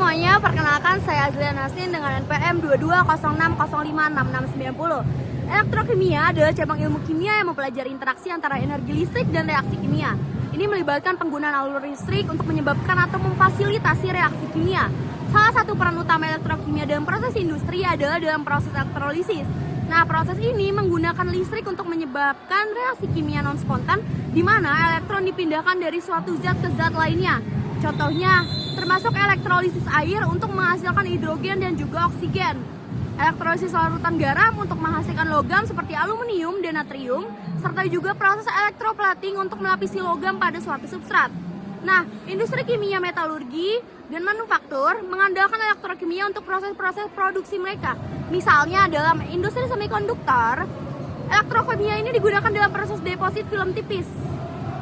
semuanya, perkenalkan saya Azlia Nasin dengan NPM 2206056690. Elektrokimia adalah cabang ilmu kimia yang mempelajari interaksi antara energi listrik dan reaksi kimia. Ini melibatkan penggunaan alur listrik untuk menyebabkan atau memfasilitasi reaksi kimia. Salah satu peran utama elektrokimia dalam proses industri adalah dalam proses elektrolisis. Nah, proses ini menggunakan listrik untuk menyebabkan reaksi kimia non-spontan di mana elektron dipindahkan dari suatu zat ke zat lainnya. Contohnya, termasuk elektrolisis air untuk menghasilkan hidrogen dan juga oksigen. Elektrolisis larutan garam untuk menghasilkan logam seperti aluminium dan natrium, serta juga proses elektroplating untuk melapisi logam pada suatu substrat. Nah, industri kimia metalurgi dan manufaktur mengandalkan elektrokimia untuk proses-proses produksi mereka. Misalnya dalam industri semikonduktor, elektrokimia ini digunakan dalam proses deposit film tipis.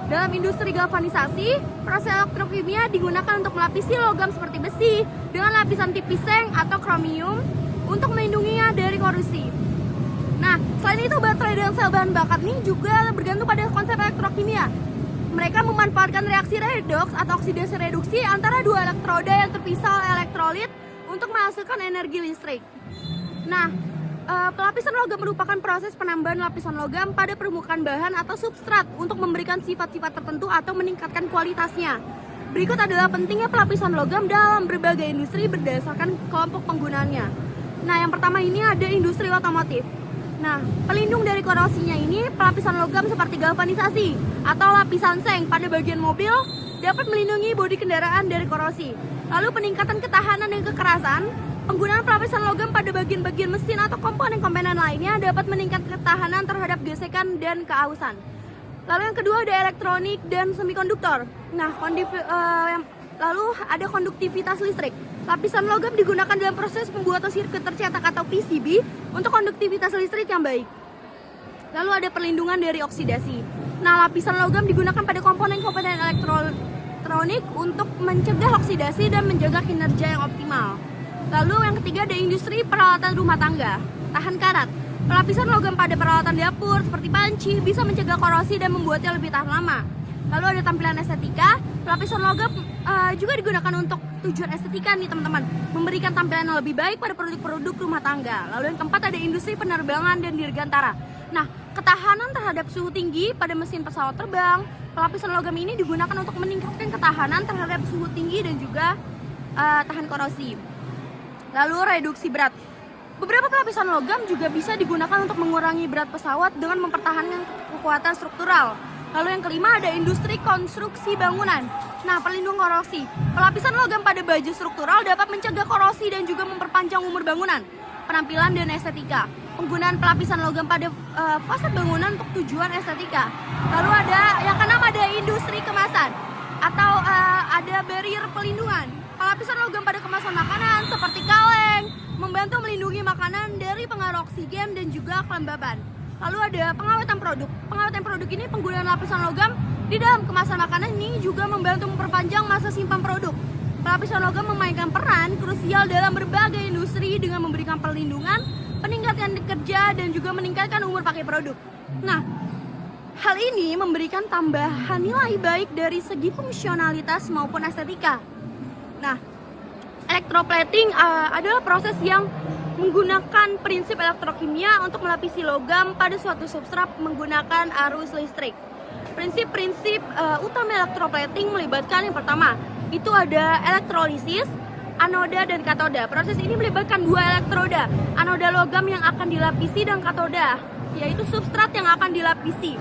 Dalam industri galvanisasi, proses elektrokimia digunakan untuk melapisi logam seperti besi dengan lapisan tipis seng atau kromium untuk melindunginya dari korosi. Nah, selain itu baterai dan sel bahan bakar ini juga bergantung pada konsep elektrokimia. Mereka memanfaatkan reaksi redoks atau oksidasi reduksi antara dua elektroda yang terpisah oleh elektrolit untuk menghasilkan energi listrik. Nah, pelapisan logam merupakan proses penambahan lapisan logam pada permukaan bahan atau substrat untuk memberikan sifat-sifat tertentu atau meningkatkan kualitasnya. Berikut adalah pentingnya pelapisan logam dalam berbagai industri berdasarkan kelompok penggunaannya. Nah, yang pertama ini ada industri otomotif. Nah, pelindung dari korosinya ini pelapisan logam seperti galvanisasi atau lapisan seng pada bagian mobil dapat melindungi bodi kendaraan dari korosi. Lalu peningkatan ketahanan dan kekerasan. Penggunaan pelapisan logam pada bagian-bagian mesin atau komponen-komponen lainnya dapat meningkatkan ketahanan terhadap gesekan dan keausan. Lalu yang kedua ada elektronik dan semikonduktor. Nah, lalu ada konduktivitas listrik. Lapisan logam digunakan dalam proses pembuatan sirkuit tercetak atau PCB untuk konduktivitas listrik yang baik. Lalu ada perlindungan dari oksidasi. Nah, lapisan logam digunakan pada komponen-komponen elektronik untuk mencegah oksidasi dan menjaga kinerja yang optimal. Lalu yang ketiga ada industri peralatan rumah tangga, tahan karat. Pelapisan logam pada peralatan dapur seperti panci bisa mencegah korosi dan membuatnya lebih tahan lama. Lalu ada tampilan estetika, pelapisan logam juga digunakan untuk tujuan estetika nih teman-teman, memberikan tampilan yang lebih baik pada produk-produk rumah tangga. Lalu yang keempat ada industri penerbangan dan dirgantara. Nah, ketahanan terhadap suhu tinggi pada mesin pesawat terbang, pelapisan logam ini digunakan untuk meningkatkan ketahanan terhadap suhu tinggi dan juga tahan korosi. Lalu reduksi berat. Beberapa pelapisan logam juga bisa digunakan untuk mengurangi berat pesawat dengan mempertahankan kekuatan struktural. Lalu yang kelima ada industri konstruksi bangunan. Nah, pelindung korosi. Pelapisan logam pada baja struktural dapat mencegah korosi dan juga memperpanjang umur bangunan. Penampilan dan estetika. Penggunaan pelapisan logam pada fasad bangunan untuk tujuan estetika. Lalu ada yang keenam ada industri kemasan atau ada barrier pelindungan. Pelapisan logam pada kemasan makanan seperti kaleng membantu melindungi makanan dari pengaruh oksigen dan juga kelembaban. Lalu ada pengawetan produk. Pengawetan produk ini penggunaan lapisan logam di dalam kemasan makanan ini juga membantu memperpanjang masa simpan produk. Pelapisan logam memainkan peran krusial dalam berbagai industri dengan memberikan perlindungan, peningkatan kerja dan juga meningkatkan umur pakai produk. Nah, hal ini memberikan tambahan nilai baik dari segi fungsionalitas maupun estetika. Nah, elektroplating adalah proses yang menggunakan prinsip elektrokimia untuk melapisi logam pada suatu substrat menggunakan arus listrik. Prinsip-prinsip utama elektroplating melibatkan yang pertama, itu ada elektrolisis, anoda dan katoda. Proses ini melibatkan dua elektroda, anoda logam yang akan dilapisi dan katoda, yaitu substrat yang akan dilapisi.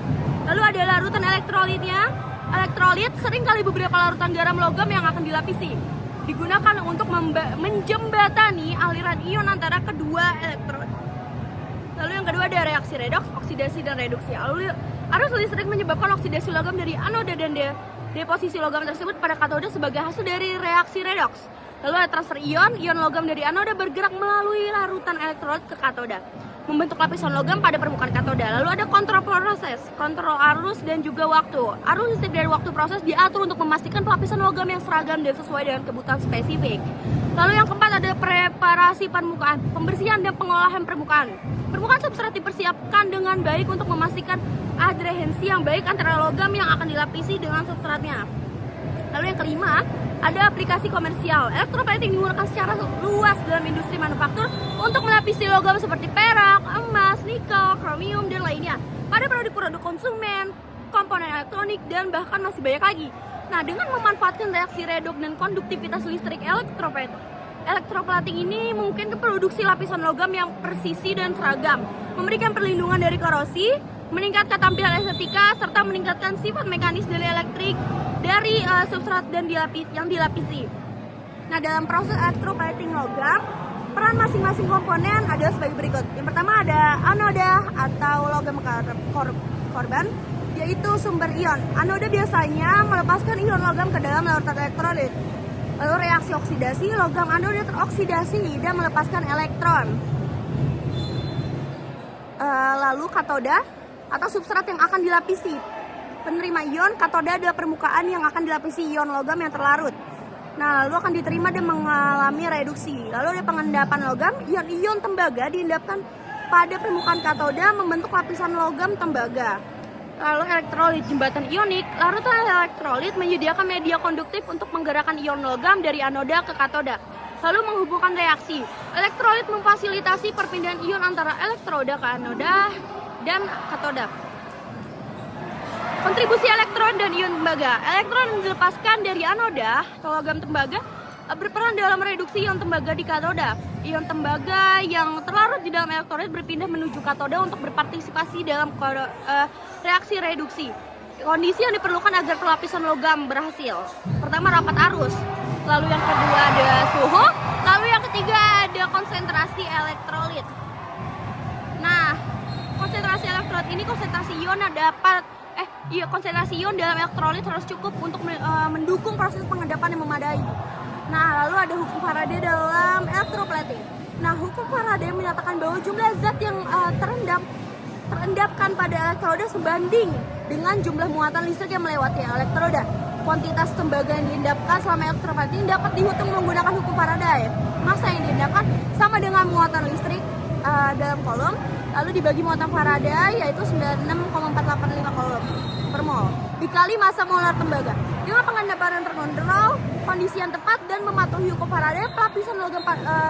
Lalu ada larutan elektrolitnya. Elektrolit seringkali beberapa larutan garam logam yang akan dilapisi. Digunakan untuk menjembatani aliran ion antara kedua elektron. Lalu yang kedua ada reaksi redoks, oksidasi dan reduksi. Arus listrik menyebabkan oksidasi logam dari anoda dan deposisi logam tersebut pada katoda sebagai hasil dari reaksi redoks. Lalu ada transfer ion logam dari anoda bergerak melalui larutan elektrolit ke katoda, membentuk lapisan logam pada permukaan katoda. Lalu ada kontrol proses, kontrol arus dan juga waktu. Arus listrik dari waktu proses diatur untuk memastikan pelapisan logam yang seragam dan sesuai dengan kebutuhan spesifik. Lalu yang keempat ada preparasi permukaan, pembersihan dan pengolahan permukaan. Permukaan substrat dipersiapkan dengan baik untuk memastikan adherensi yang baik antara logam yang akan dilapisi dengan substratnya. Lalu yang kelima Ada aplikasi komersial. Elektroplating digunakan secara luas dalam industri manufaktur untuk melapisi logam seperti perak, emas, nikel, kromium, dan lainnya pada produk-produk konsumen, komponen elektronik, dan bahkan masih banyak lagi. Nah, dengan memanfaatkan reaksi redox dan konduktivitas listrik elektroplating ini memungkinkan produksi lapisan logam yang presisi dan seragam, memberikan perlindungan dari korosi, meningkatkan tampilan estetika, serta meningkatkan sifat mekanis dari elektrik dari substrat dan yang dilapisi. Nah, dalam proses elektroplating logam, peran masing-masing komponen adalah sebagai berikut. Yang pertama ada anoda atau logam korban, yaitu sumber ion. Anoda biasanya melepaskan ion logam ke dalam larutan elektrolit. Lalu reaksi oksidasi, logam anoda teroksidasi dan melepaskan elektron. Lalu katoda atau substrat yang akan dilapisi. Penerima ion, katoda adalah permukaan yang akan dilapisi ion logam yang terlarut. Nah, lalu akan diterima dan mengalami reduksi. Lalu ada pengendapan logam, ion-ion tembaga diendapkan pada permukaan katoda membentuk lapisan logam tembaga. Lalu elektrolit jembatan ionik, larutan elektrolit menyediakan media konduktif untuk menggerakkan ion logam dari anoda ke katoda. Lalu menghubungkan reaksi. Elektrolit memfasilitasi perpindahan ion antara elektroda ke anoda dan katoda. Kontribusi elektron dan ion tembaga. Elektron yang dilepaskan dari anoda atau logam tembaga berperan dalam reduksi ion tembaga di katoda. Ion tembaga yang terlarut di dalam elektrolit berpindah menuju katoda untuk berpartisipasi dalam reaksi reduksi. Kondisi yang diperlukan agar pelapisan logam berhasil. Pertama, rapat arus. Lalu yang kedua ada suhu. Lalu yang ketiga ada konsentrasi elektrolit. Nah, konsentrasi elektrolit ini konsentrasi ion konsentrasi ion dalam elektrolit harus cukup untuk mendukung proses pengendapan yang memadai. Nah, lalu ada hukum Faraday dalam elektroplating. Nah, hukum Faraday menyatakan bahwa jumlah zat yang terendapkan pada elektroda sebanding dengan jumlah muatan listrik yang melewati elektroda. Kuantitas tembaga yang diendapkan selama elektroplating dapat dihitung menggunakan hukum Faraday. Massa yang diendapkan sama dengan muatan listrik dalam kolom, lalu dibagi muatan Faraday yaitu 96,485 kolom per mol dikali massa molar tembaga. Dengan pengendapan yang terkontrol, kondisi yang tepat dan mematuhi hukum Faraday, pelapisan logam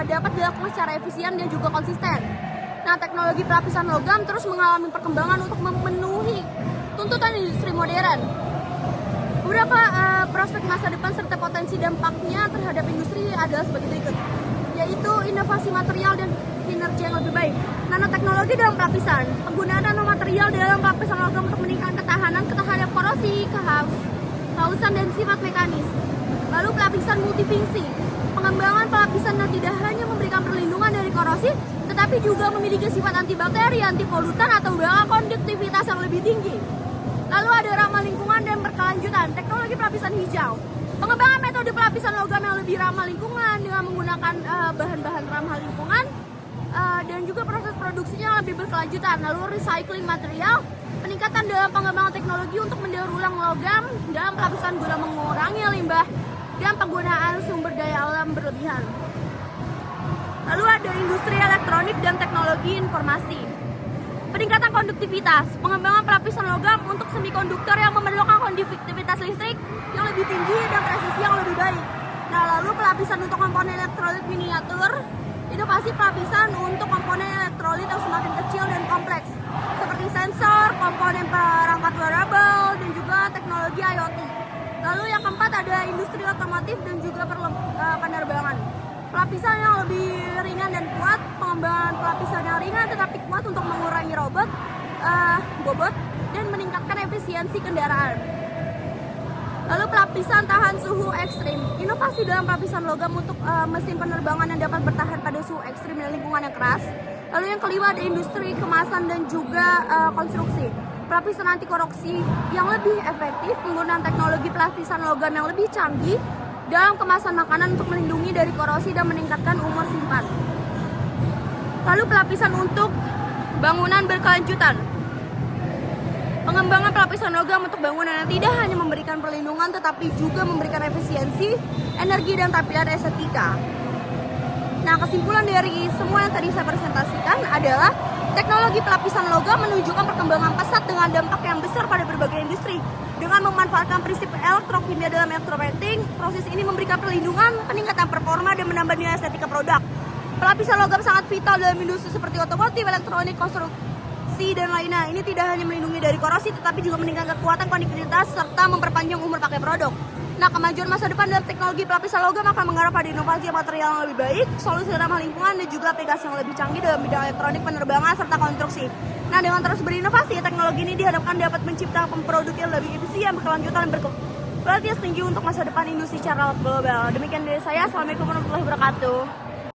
dapat dilakukan secara efisien dan juga konsisten. Nah, teknologi pelapisan logam terus mengalami perkembangan untuk memenuhi tuntutan industri modern. Beberapa prospek masa depan serta potensi dampaknya terhadap industri adalah sebagai berikut, yaitu inovasi material dan kinerja yang lebih baik. Nanoteknologi dalam pelapisan, penggunaan nanomaterial dalam pelapisan logam untuk meningkatkan ketahanan terhadap korosi, kehausan dan sifat mekanis. Lalu pelapisan multifungsi, pengembangan pelapisan yang tidak hanya memberikan perlindungan dari korosi, tetapi juga memiliki sifat antibakteri, antipolutan atau bahkan konduktivitas yang lebih tinggi. Lalu ada ramah lingkungan dan berkelanjutan, teknologi pelapisan hijau. Pengembangan metode pelapisan logam yang lebih ramah lingkungan dengan menggunakan bahan-bahan ramah lingkungan dan juga proses produksinya yang lebih berkelanjutan. Lalu recycling material, peningkatan dalam pengembangan teknologi untuk mendaur ulang logam dalam pelapisan guna mengurangi limbah dan penggunaan sumber daya alam berlebihan. Lalu ada industri elektronik dan teknologi informasi. Peningkatan konduktivitas, pengembangan pelapisan logam untuk semikonduktor yang memerlukan konduktivitas listrik yang lebih tinggi dan presisi yang lebih baik. Nah, lalu pelapisan untuk komponen elektrolit miniatur, inovasi pelapisan untuk komponen elektrolit yang semakin kecil dan kompleks, seperti sensor, komponen perangkat wearable, dan juga teknologi IoT. Lalu yang keempat ada industri otomotif dan juga penerbangan. Pelapisan yang lebih ringan dan kuat, pengembangan pelapisan yang ringan tetapi kuat untuk mengurangi bobot dan meningkatkan efisiensi kendaraan. Lalu pelapisan tahan suhu ekstrim, inovasi dalam pelapisan logam untuk mesin penerbangan yang dapat bertahan pada suhu ekstrim dan lingkungan yang keras. Lalu yang kelima ada industri kemasan dan juga konstruksi. Pelapisan anti korupsi yang lebih efektif, penggunaan teknologi pelapisan logam yang lebih canggih dalam kemasan makanan untuk melindungi dari korosi dan meningkatkan umur simpan. Lalu pelapisan untuk bangunan berkelanjutan. Pengembangan pelapisan logam untuk bangunan yang tidak hanya memberikan perlindungan tetapi juga memberikan efisiensi, energi dan tampilan estetika. Nah, kesimpulan dari semua yang tadi saya presentasikan adalah teknologi pelapisan logam menunjukkan perkembangan pesat dengan dampak yang besar pada berbagai industri. Dengan memanfaatkan prinsip elektrokimia dalam elektroplating, proses ini memberikan perlindungan, peningkatan performa, dan menambah nilai estetika produk. Pelapisan logam sangat vital dalam industri seperti otomotif, elektronik, konstruksi, dan lainnya. Ini tidak hanya melindungi dari korosi, tetapi juga meningkatkan kekuatan konduktivitas serta memperpanjang umur pakai produk. Nah, kemajuan masa depan dalam teknologi pelapisan logam akan mengarah pada inovasi material yang lebih baik, solusi ramah lingkungan, dan juga aplikasi yang lebih canggih dalam bidang elektronik, penerbangan, serta konstruksi. Nah, dengan terus berinovasi, teknologi ini diharapkan dapat menciptakan produk yang lebih efisien, berkelanjutan, dan berkualitas tinggi untuk masa depan industri secara global. Demikian dari saya. Assalamualaikum warahmatullahi wabarakatuh.